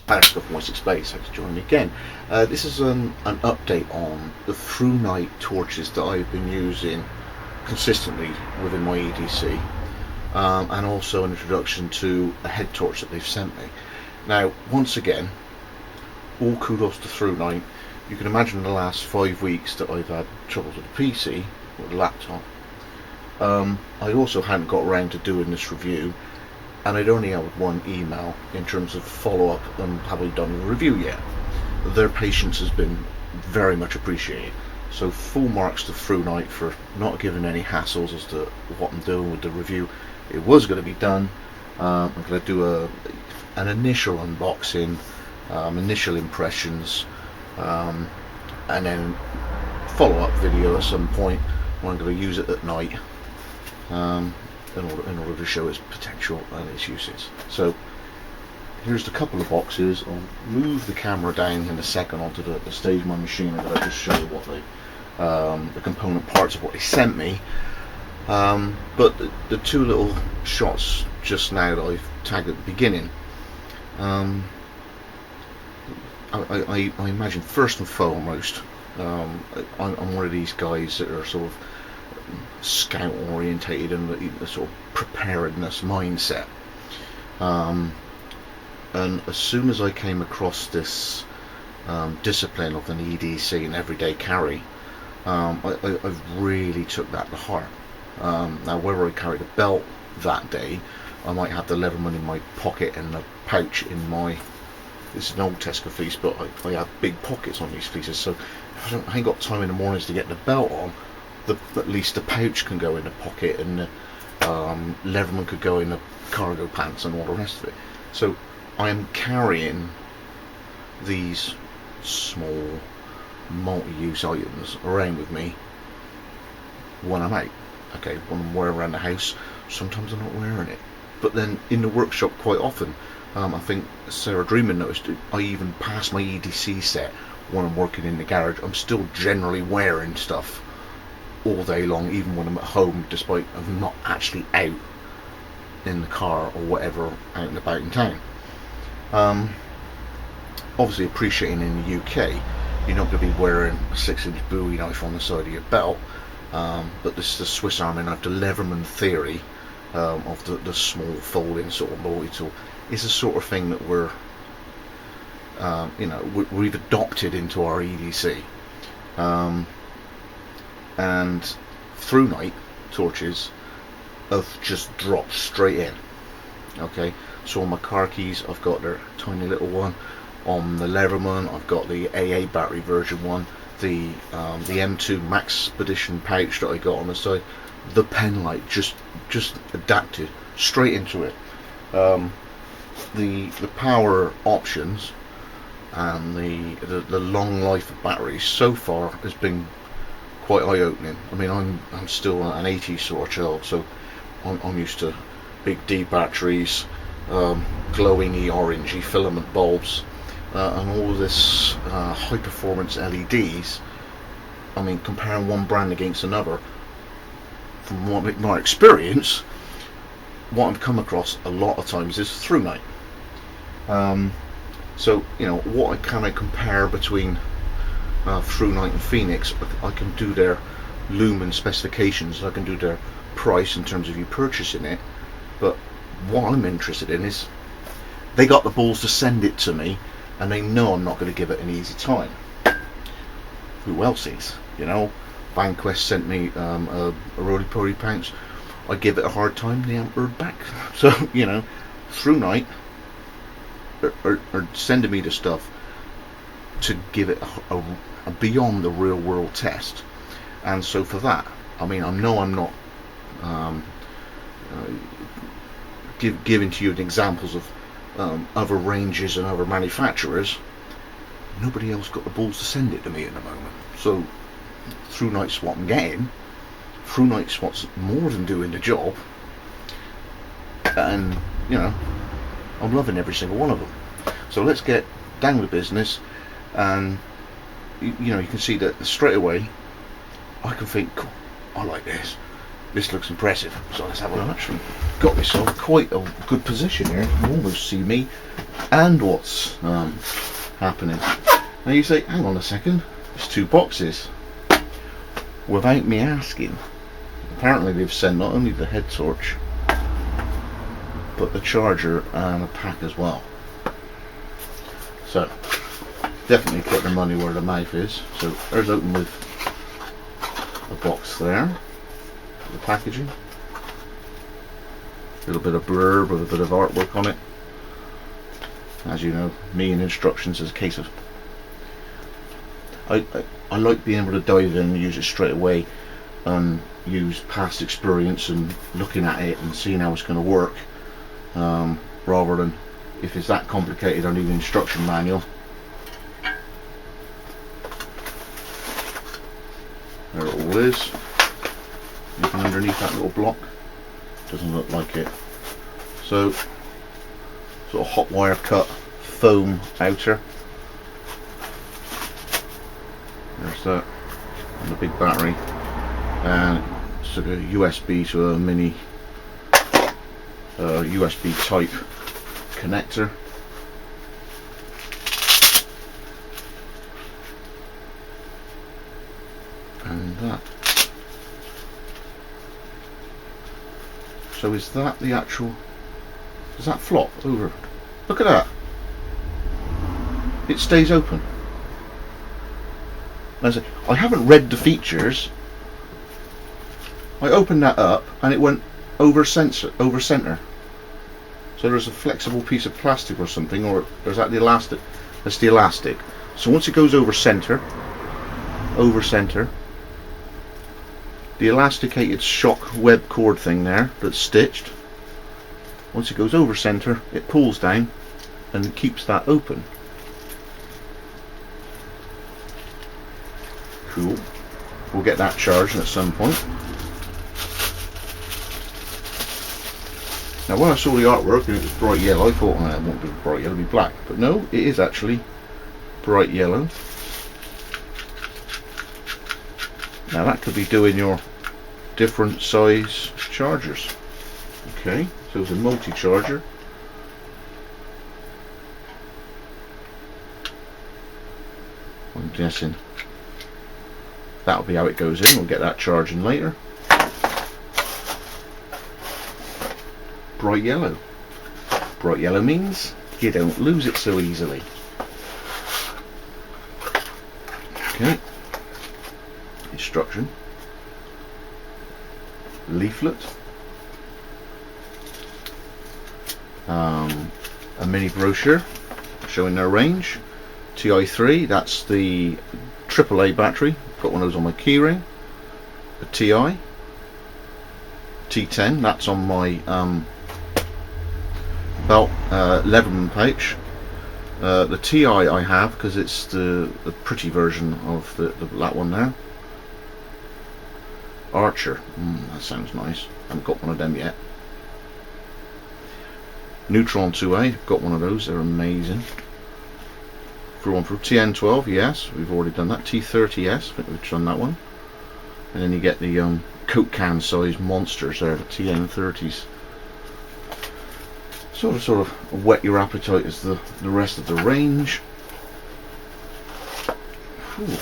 Bannerscuff Voice Explains. Thanks for joining me again. This is an update on the through night torches that I've been using consistently within my EDC, and also an introduction to a head torch that they've sent me. Now, once again, all kudos to through night. You can imagine in the last 5 weeks that I've had troubles with the PC or the laptop. I also hadn't got around to doing this review, and I'd only had one email in terms of follow-up and have we done a review yet. Their patience has been very much appreciated, so full marks to through night for not giving any hassles as to what I'm doing with the review. It was going to be done. I'm going to do an initial unboxing, initial impressions, and then follow-up video at some point when I'm going to use it at night, in order to show its potential and its uses. So here's a couple of boxes. I'll move the camera down in a second onto the stage of my machine, and I'll just show you what the component parts of what they sent me. But the two little shots just now that I've tagged at the beginning, I imagine first and foremost, I'm one of these guys that are sort of scout orientated and the sort of preparedness mindset, and as soon as I came across this discipline of an EDC, an everyday carry, I really took that to heart. Now, whether I carried a belt that day, I might have the Leatherman in my pocket and a pouch in my, this is an old Tesco fleece, but I have big pockets on these fleeces, so if I ain't got time in the mornings to get the belt on, at least the pouch can go in the pocket, and the Leatherman could go in the cargo pants and all the rest of it. So I am carrying these small multi-use items around with me when I'm out. Okay, when I'm wearing around the house, sometimes I'm not wearing it, but then in the workshop quite often. I think Sarah Dreamer noticed it, I even pass my EDC set when I'm working in the garage. I'm still generally wearing stuff all day long, even when I'm at home, despite I'm not actually out in the car or whatever, out and about in town. Obviously appreciating in the UK, you're not going to be wearing a 6-inch Bowie knife on the side of your belt, but this is the Swiss Army knife, the Leatherman theory of the small folding sort of multi-tool. Is the sort of thing that we've adopted into our EDC. And through night torches have just dropped straight in. Okay, so on my car keys I've got their tiny little one. On the Leatherman I've got the AA battery version one. The M2 Max Expedition pouch that I got on the side. The pen light just adapted straight into it. The power options and the long life of batteries so far has been quite eye-opening. I mean, I'm still an 80s sort of child, so I'm used to big D batteries, glowingy orangey filament bulbs, and all this high performance LEDs. I mean, comparing one brand against another, from my experience, what I've come across a lot of times is through night. So what I kind of compare between through night and Phoenix, I can do their lumen specifications, I can do their price in terms of you purchasing it, but what I'm interested in is they got the balls to send it to me, and they know I'm not going to give it an easy time. Who else is? Vanquest sent me a roly-poly pouch. I give it a hard time, they haven't heard back. So through night are sending me the stuff to give it a beyond the real world test, and so for that, I mean, I'm not giving to you examples of other ranges and other manufacturers. Nobody else got the balls to send it to me at the moment, so through night's what I'm getting. Through night's what's more than doing the job, and I'm loving every single one of them. So let's get down with business, and you can see that straight away I can think, cool, I like this. this looks impressive. So let's have a look. I've actually got myself quite a good position here. You can almost see me and what's happening. Now you say, hang on a second, there's 2 boxes. Without me asking, apparently they've sent not only the head torch, but the charger and a pack as well. So definitely put their money where the mouth is. So there's open with a box there, the packaging, a little bit of blurb with a bit of artwork on it. As you know, me and instructions is a case of I like being able to dive in and use it straight away and use past experience and looking at it and seeing how it's going to work, rather than if it's that complicated I need an instruction manual. There it all is. Even underneath that little block, doesn't look like it. So sort of hot wire cut foam outer. There's that, and the big battery, and sort of USB to a mini USB type connector. And that. So is that the actual, does that flop over? Look at that. It stays open. I haven't read the features. I opened that up and it went over center. So there's a flexible piece of plastic or something, or is that the elastic? That's the elastic. So once it goes over center, the elasticated shock web cord thing there that's stitched, once it goes over center, it pulls down and keeps that open. Cool. We'll get that charged at some point. Now when I saw the artwork and it was bright yellow, I thought, oh, it won't be bright yellow, it'll be black. But no, it is actually bright yellow. Now that could be doing your different size chargers. Okay, so it's a multi-charger. I'm guessing that'll be how it goes in. We'll get that charging later. Bright yellow. Bright yellow means you don't lose it so easily. Okay. Instruction. Leaflet. A mini brochure showing their range. TI3, that's the AAA battery. Got one of those on my keyring. A TI. T10, that's on my belt Leatherman pouch. The TI I have because it's the pretty version of that one there. Archer, that sounds nice. I haven't got one of them yet. Neutron 2A, got one of those, they're amazing. Through TN12, yes, we've already done that. T30S, I think we've done that one. And then you get the Coke can size monsters there, the TN30s. Sort of whet your appetite as the rest of the range. Ooh.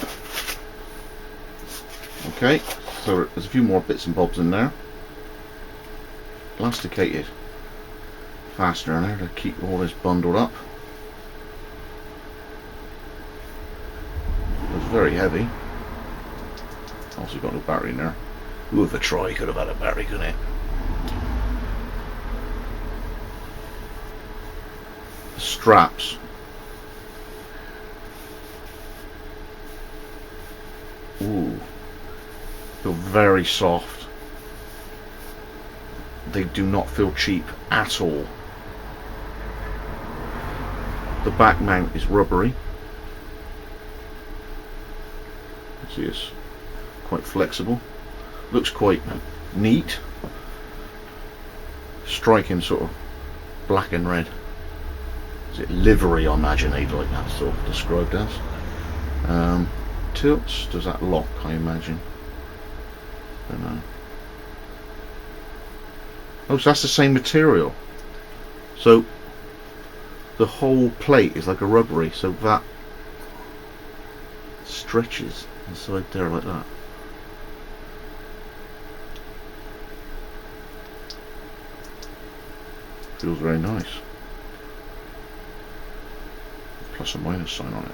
Okay, so there's a few more bits and bobs in there. Elasticated fastener in there to keep all this bundled up. It's very heavy. Also got no battery in there. Whoever tried could have had a battery, couldn't it? The straps. Ooh. Feel very soft. They do not feel cheap at all. The back mount is rubbery. See, it's quite flexible. Looks quite neat. Striking sort of black and red. Is it livery? I imagine they'd like that sort of described as. Tilts. Does that lock? I imagine. Don't know. Oh, so that's the same material. So the whole plate is like a rubbery, so that stretches inside there like that. Feels very nice. Plus or minus sign on it.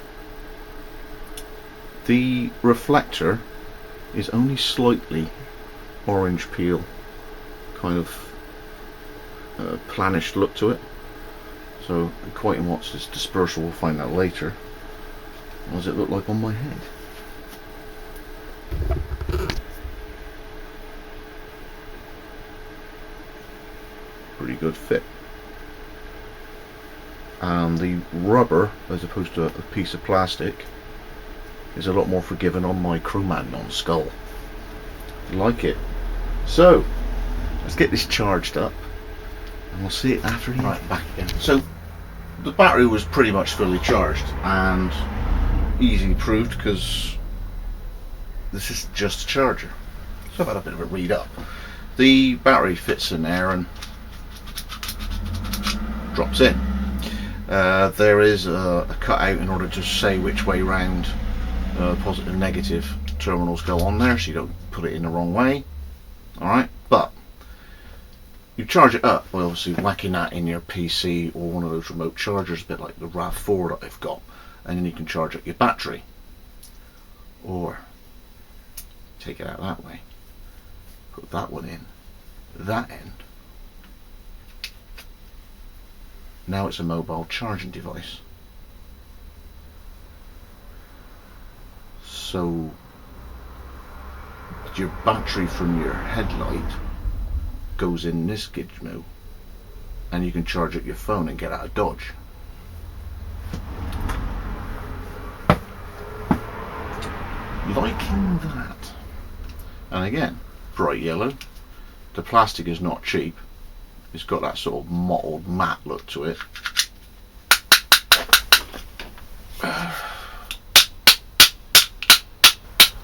The reflector is only slightly orange peel, kind of planished look to it. So quite in what's this dispersal, we'll find out later. What does it look like on my head? Pretty good fit. And the rubber, as opposed to a piece of plastic, is a lot more forgiving on my Cro-Magnon skull. Like it. So let's get this charged up and we'll see it after the back again. So the battery was pretty much fully charged and easily proved because this is just a charger. So I've had a bit of a read up. The battery fits in there and drops in. There is a cutout in order to say which way round positive and negative terminals go on there, so you don't put it in the wrong way. Alright, but you charge it up by obviously whacking that in your PC or one of those remote chargers, a bit like the RAV4 that I've got, and then you can charge up your battery. Or take it out that way, put that one in that end. Now it's a mobile charging device. So your battery from your headlight goes in this gizmo and you can charge up your phone and get out of Dodge. Liking that. And again, bright yellow. The plastic is not cheap. It's got that sort of mottled matte look to it.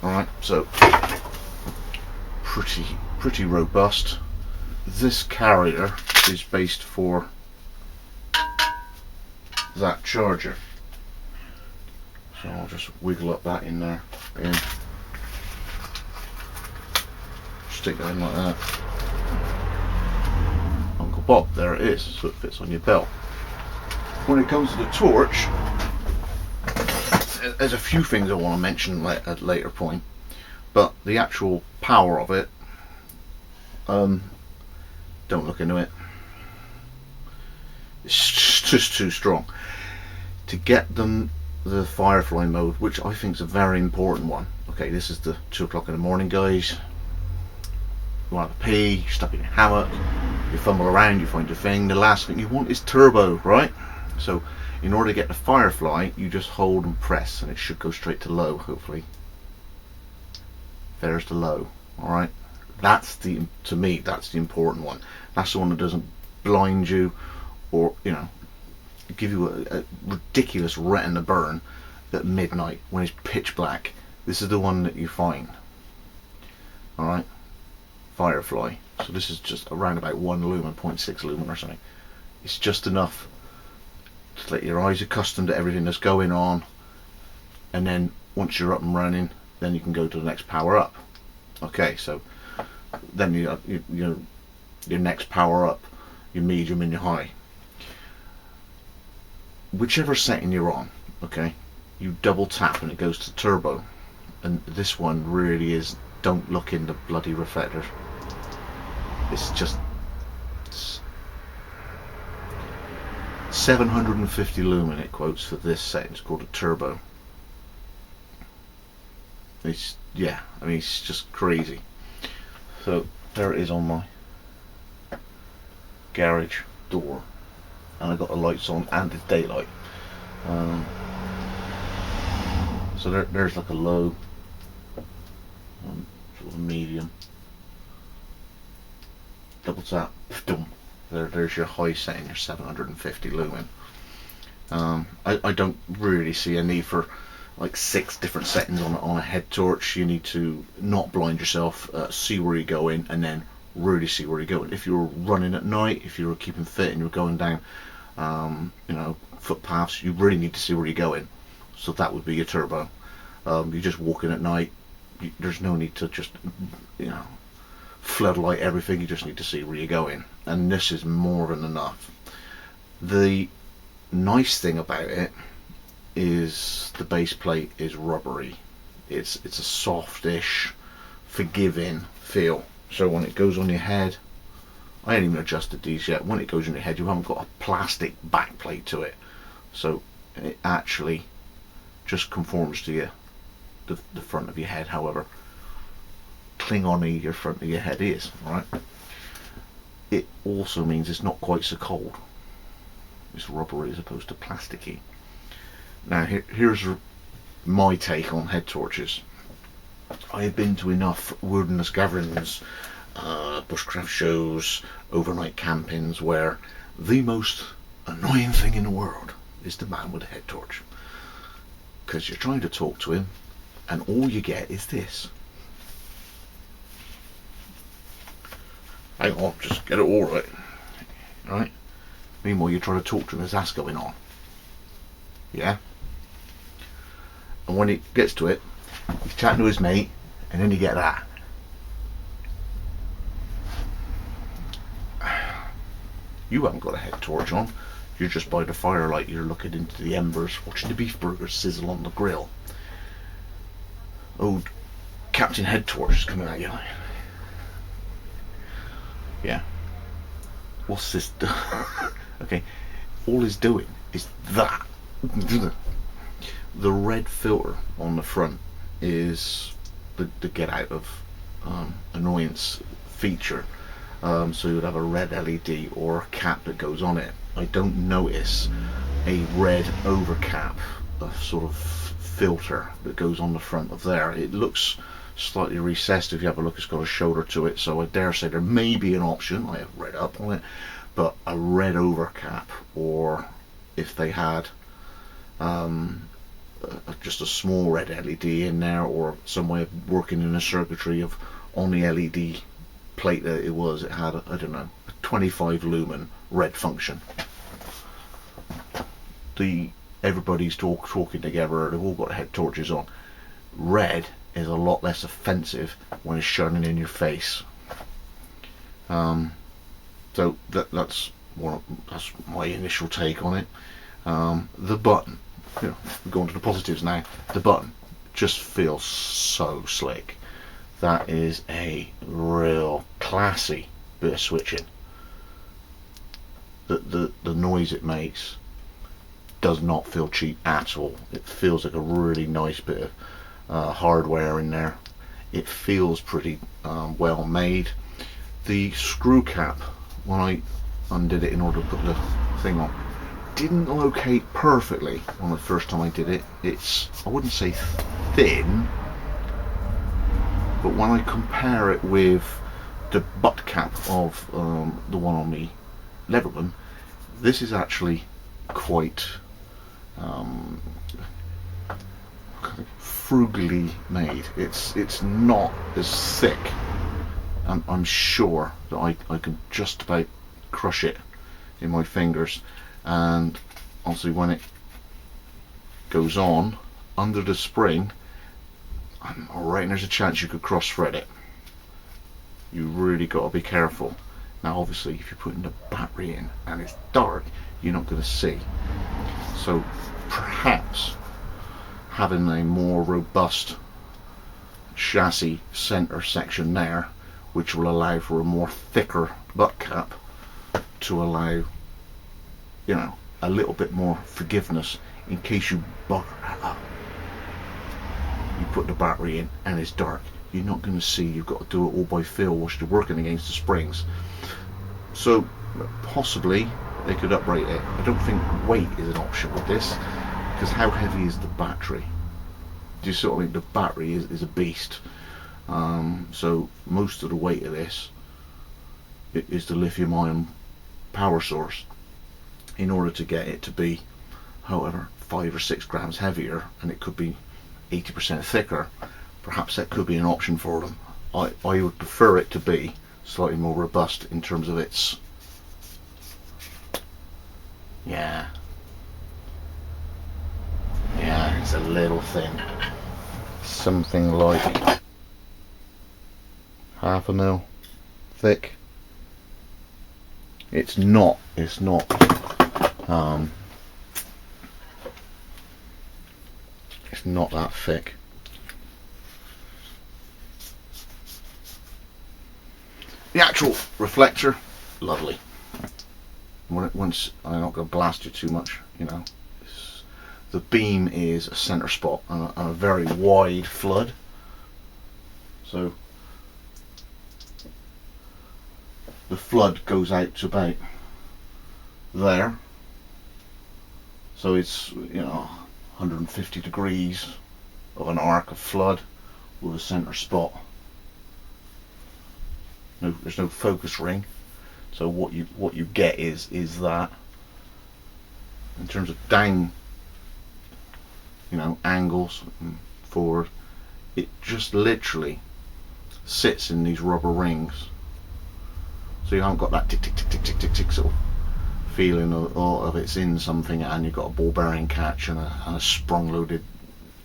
Alright, so pretty robust. This carrier is based for that charger. So I'll just wiggle up that in there. Again. Stick that in like that. Uncle Bob, there it is, so it fits on your belt. When it comes to the torch, there's a few things I want to mention at a later point, but the actual power of it, don't look into it. It's just too strong. To get them the Firefly mode, which I think is a very important one. Okay, this is the 2 o'clock in the morning, guys. You want to pee, you're stuck in your hammock, you fumble around, you find your thing. The last thing you want is turbo, right? So in order to get the Firefly, you just hold and press and it should go straight to low, hopefully. There's the low. Alright, that's to me that's the important one. That's the one that doesn't blind you or, you know, give you a ridiculous retina burn at midnight when it's pitch black. This is the one that you find. Alright, Firefly. So this is just around about 1 lumen, 0.6 lumen or something. It's just enough to let your eyes accustomed to everything that's going on, and then once you're up and running, then you can go to the next power up. Okay, so then your next power up, your medium and your high, whichever setting you're on. Okay, you double tap and it goes to turbo, and this one really is, don't look in the bloody reflector. It's just 750 lumen it quotes for this setting. It's called a turbo. It's, yeah, I mean, it's just crazy. So there it is on my garage door, and I got the lights on and it's daylight. So there's like a low, sort of medium, double tap, boom. There's your high setting, your 750 lumen. I don't really see a need for like 6 different settings on a head torch. You need to not blind yourself, see where you're going, and then really see where you're going. If you're running at night, if you're keeping fit and you're going down footpaths, you really need to see where you're going. So that would be your turbo. You're just walking at night, there's no need to just floodlight everything. You just need to see where you're going, and this is more than enough. The nice thing about it is the base plate is rubbery. It's a softish, forgiving feel. So when it goes on your head, I ain't even adjusted these yet. When it goes on your head, you haven't got a plastic back plate to it, so it actually just conforms to the front of your head. However Klingon-y your front of your head is, right? It also means it's not quite so cold. It's rubbery as opposed to plasticky. Now here's my take on head torches. I have been to enough wilderness gatherings, bushcraft shows, overnight campings, where the most annoying thing in the world is the man with a head torch. Because you're trying to talk to him and all you get is this. Hang on, just get it all right. Right? Meanwhile, you're trying to talk to him as that's going on. Yeah? And when he gets to it, he's chatting to his mate, and then you get that. You haven't got a head torch on. You're just by the firelight, you're looking into the embers, watching the beef burgers sizzle on the grill. Old Captain Head Torch is coming at you. Yeah. What's this? Okay. All he's doing is that. The red filter on the front is the get out of annoyance feature. So you would have a red LED or a cap that goes on it. I don't notice a red overcap, a sort of filter that goes on the front of there. It looks slightly recessed. If you have a look, it's got a shoulder to it, so I dare say there may be an option, I have read up on it, but a red overcap, or if they had just a small red LED in there, or some way of working in a circuitry of on the LED plate that it had I don't know, a 25 lumen red function. Everybody's talking together, they've all got head torches on. Red is a lot less offensive when it's shining in your face. So that's my initial take on it. The button, we're going to the positives now. The button just feels so slick. That is a real classy bit of switching. The noise it makes does not feel cheap at all. It feels like a really nice bit of hardware in there. It feels pretty well made. The screw cap, when I undid it in order to put the thing on, didn't locate perfectly on the first time I did it. It's, I wouldn't say thin, but when I compare it with the butt cap of the one on the Leatherman, this is actually quite frugally made. It's not as thick. I'm sure that I can just about crush it in my fingers, and obviously when it goes on under the spring, I'm alright, there's a chance you could cross thread it. You really got to be careful. Now obviously if you're putting the battery in and it's dark, you're not going to see. So perhaps having a more robust chassis center section there, which will allow for a more thicker butt cap to allow, a little bit more forgiveness in case you bugger up. You put the battery in and it's dark, you're not going to see. You've got to do it all by feel whilst you're working against the springs. So possibly they could uprate it. I don't think weight is an option with this, because how heavy is the battery? Do you see what I mean? The battery is a beast. So most of the weight of this is the lithium ion power source. In order to get it to be, however, 5 or 6 grams heavier, and it could be 80% thicker, perhaps that could be an option for them. I would prefer it to be slightly more robust in terms of its, yeah, it's a little thin. Something like half a mil thick. It's not that thick. The actual reflector, lovely. Once, I'm not going to blast you too much, you know. The beam is a centre spot and a very wide flood. So the flood goes out to about there. So it's, you know, 150 degrees of an arc of flood with a centre spot. No, there's no focus ring. So what you get is that. In terms of down, you know, angles and forward, it just literally sits in these rubber rings. So you haven't got that tick tick tick tick tick tick tick sort of feeling of it's in something, and you've got a ball bearing catch and a sprung loaded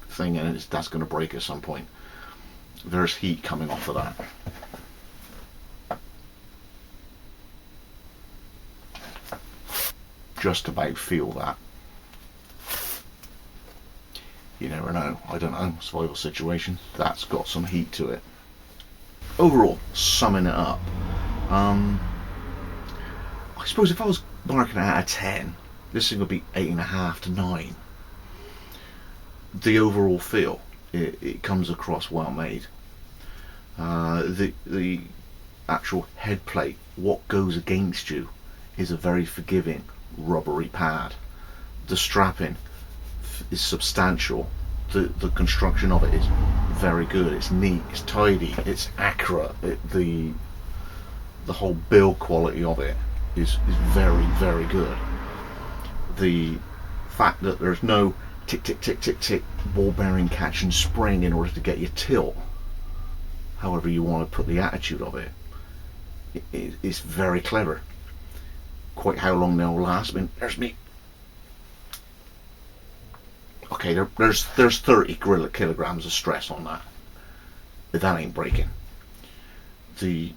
thing, and that's going to break at some point. There's heat coming off of that. Just about feel that. You never know. I don't know. Survival situation. That's got some heat to it. Overall, summing it up, I suppose if I was marking it out of 10, this thing would be 8.5 to 9. The overall feel, it comes across well made. The actual head plate, what goes against you, is a very forgiving rubbery pad. The strapping is substantial. The construction of it is very good. It's neat, it's tidy, it's accurate. The whole build quality of it is very, very good. The fact that there's no tick tick tick tick tick ball bearing catch and spring in order to get your tilt, however you want to put the attitude of it, it's very clever. Quite how long they'll last. I mean, there's me. Okay, there's 30 kilograms of stress on that. But that ain't breaking. The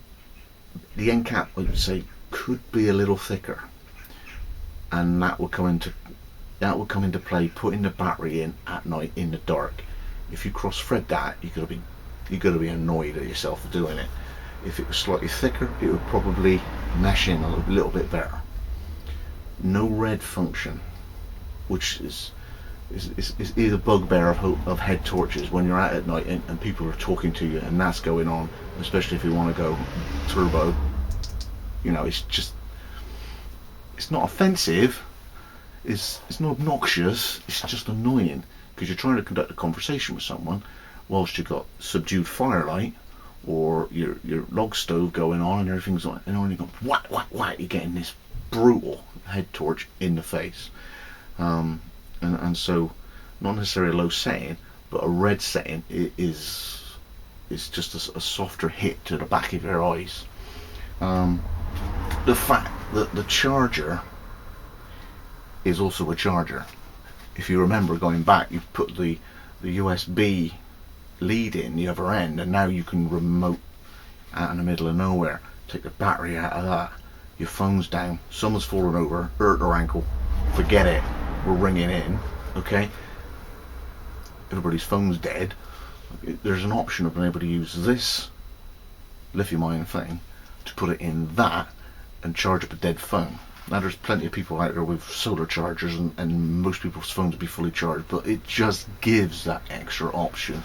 end cap, I would say, could be a little thicker, and that would come into play putting the battery in at night in the dark. If you cross thread that, you're gonna be annoyed at yourself for doing it. If it was slightly thicker, it would probably mesh in a little bit better. No red function, which is a bugbear of head torches when you're out at night and people are talking to you and that's going on, especially if you want to go turbo. You know, it's not offensive, it's not obnoxious, it's just annoying, because you're trying to conduct a conversation with someone whilst you've got subdued firelight or your log stove going on and everything's on, and only got whack, you're getting this brutal head torch in the face. And so, not necessarily a low setting, but a red setting is just a softer hit to the back of your eyes. The fact that the charger is also a charger. If you remember going back, you put the USB lead in the other end, and now you can remote out in the middle of nowhere, take the battery out of that. Your phone's down, someone's fallen over, hurt their ankle, forget it, we're ringing in, okay? Everybody's phone's dead. There's an option of being able to use this lithium-ion thing to put it in that and charge up a dead phone. Now there's plenty of people out there with solar chargers and most people's phones will be fully charged, but it just gives that extra option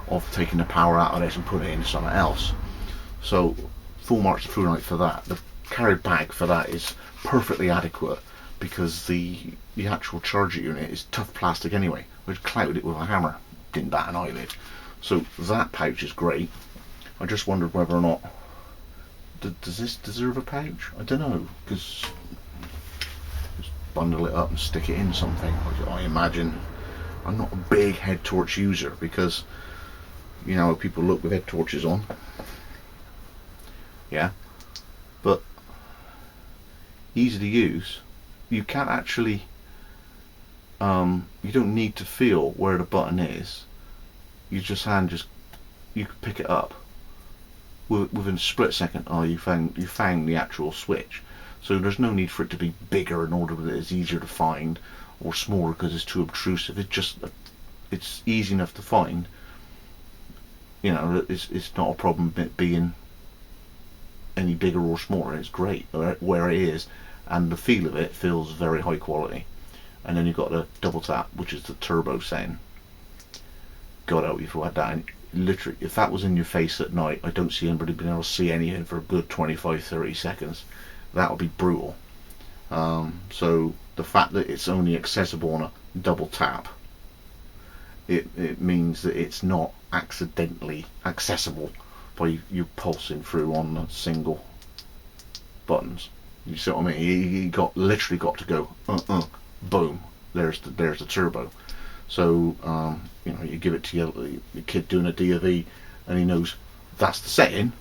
of taking the power out of this and putting it into something else. So full marks of through night for that. The carry bag for that is perfectly adequate, because the actual charger unit is tough plastic anyway. We'd clouted it with a hammer, didn't bat an eyelid. So that pouch is great. I just wondered whether or not, does this deserve a pouch? I don't know, because just bundle it up and stick it in something. I imagine. I'm not a big head torch user, because you know how people look with head torches on. Yeah, easy to use. You can't actually, you don't need to feel where the button is. You just you can pick it up within a split second. Oh, you found the actual switch. So there's no need for it to be bigger in order that it's easier to find, or smaller because it's too obtrusive. It's easy enough to find. You know, it's not a problem it being any bigger or smaller. It's great where it is, and the feel of it feels very high quality. And then you've got the double tap, which is the turbo setting. God help you if you had that. And literally, if that was in your face at night, I don't see anybody being able to see anything for a good 25-30 seconds. That would be brutal. So the fact that it's only accessible on a double tap, it means that it's not accidentally accessible by you pulsing through on the single buttons. You see what I mean? You literally got to go boom. There's the turbo. So you know, you give it to your kid doing a DFE, and he knows that's the setting.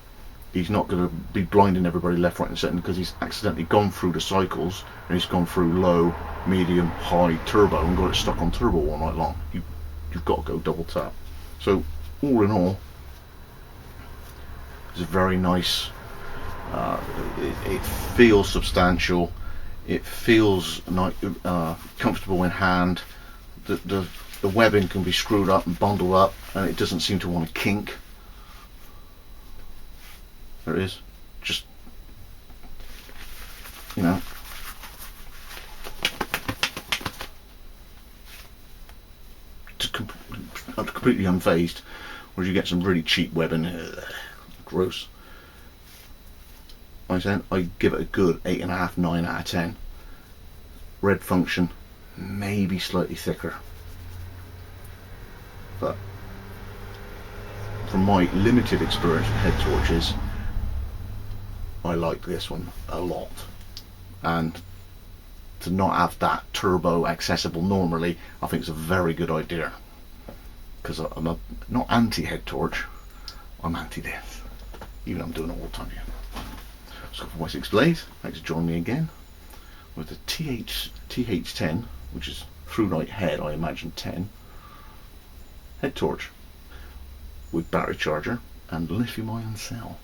He's not going to be blinding everybody left, right, and centre because he's accidentally gone through the cycles and he's gone through low, medium, high, turbo and got it stuck on turbo all night long. You've got to go double tap. So all in all, it's a very nice. It feels substantial. It feels comfortable in hand. The webbing can be screwed up and bundled up, and it doesn't seem to want to kink. There it is. Just, you know, completely unfazed. Whereas you get some really cheap webbing, gross. Like I said, I give it a good 8.5, 9 out of 10. Red function, maybe slightly thicker, but from my limited experience with head torches, I like this one a lot. And to not have that turbo accessible normally, I think it's a very good idea. Because I'm not anti-head torch, I'm anti this. Even though I'm doing it all the time here. Scott from Wessex Blaze, thanks for joining me again with the TH10, which is through light head, I imagine 10, head torch with battery charger and lithium ion cell.